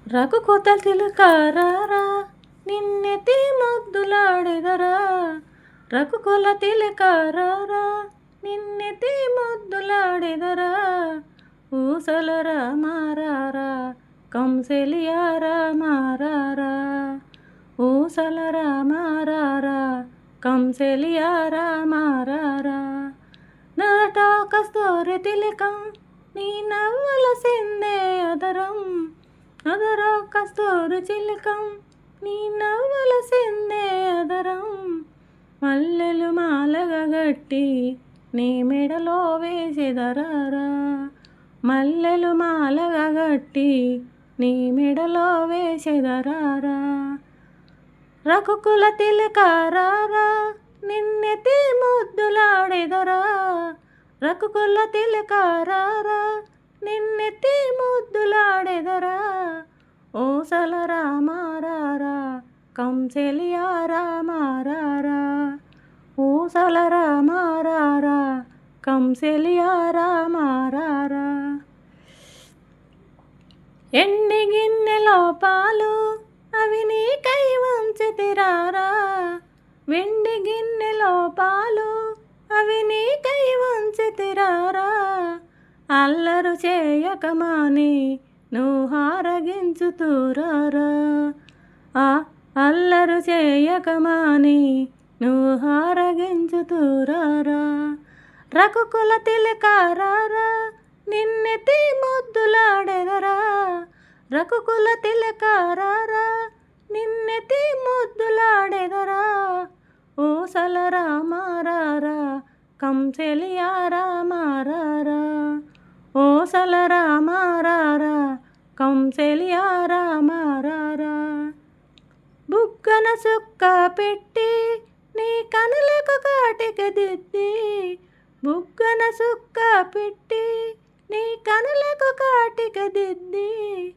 రఘుకుత తిలకారారా నిన్నెతి ముద్దులాడెదరా. రఘుకుల తిలకారారా నిన్నెతి ముద్దులాడెదరా. ఊసలరా మారారా కంసెలియారా మారారా. ఊసలరా మారారా కంసెలియారా మారారా. నరటా కస్తూరి తిలకం నీ నవ్వుల సిందే అదరం. అదరా కస్తూరి చిలకం నీ నవ్వుల సిందే అదరం. మల్లెలు మాలగా గట్టి నీ మెడలో వేసెదరారా. మల్లెలు మాలగా గట్టి నీ మెడలో వేసెదరారా. రఘుకుల తిలకారారా నిన్నెతి ముద్దులాడెదరా. రఘుకుల తిలకారారా నిన్నెతి ముద్దులాడెదరా. ఓసలరా మారారా కంసెలియారా మారారా. ఓసలరా మారారా కంసెలియారా మారారా. ఎండి గిన్నెలో పాలు అవి నీకై వంచితిరారా. వెండి గిన్నెలో పాలు అవి నీకై వంచితిరారా. అల్లరు చేయకమాని నువ్వు హారగించుతూరారా. ఆ అల్లరు చేయకమాని నువ్వు హారగించుతూరారా. రఘుకుల తిలకారారా నిన్నెతి ముద్దులాడెదరా. రఘుకుల తిలకారారా నిన్నెతి ముద్దులాడెదరా. ఓసలరా మారారా కంసెలియారా మారారా. ఓసలరా మారారా కంసెలియారా మారారా. బుగ్గన సుక్క పెట్టి నీ కనులకు కాటిక దిద్ది. బుగ్గన సుక్క పెట్టి నీ కనులకు కాటిక దిద్ది.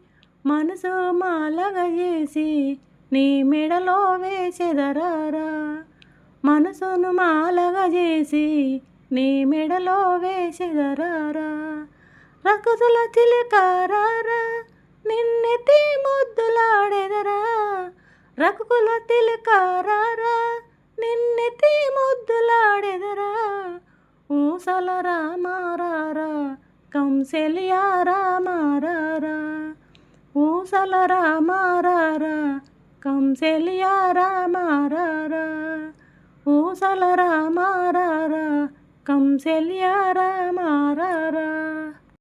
మనసు మాలగా చేసి నీ మెడలో వేసెదరారా. మనసును మాలగా చేసి నీ మెడలో వేసెదరారా. రఘుకుల తిలకారారా నిన్నెతి ముద్దులాడెదరా. రఘుకుల తిలకారారా నిన్నెతి ముద్దులాడెదరా. ఊసలరా మారారా కంసెలియారా మారారా. ఊసలరా మారారా కంసెలియారా మారారా. ఊసలరా మారారా కంసెలియారా మారారా.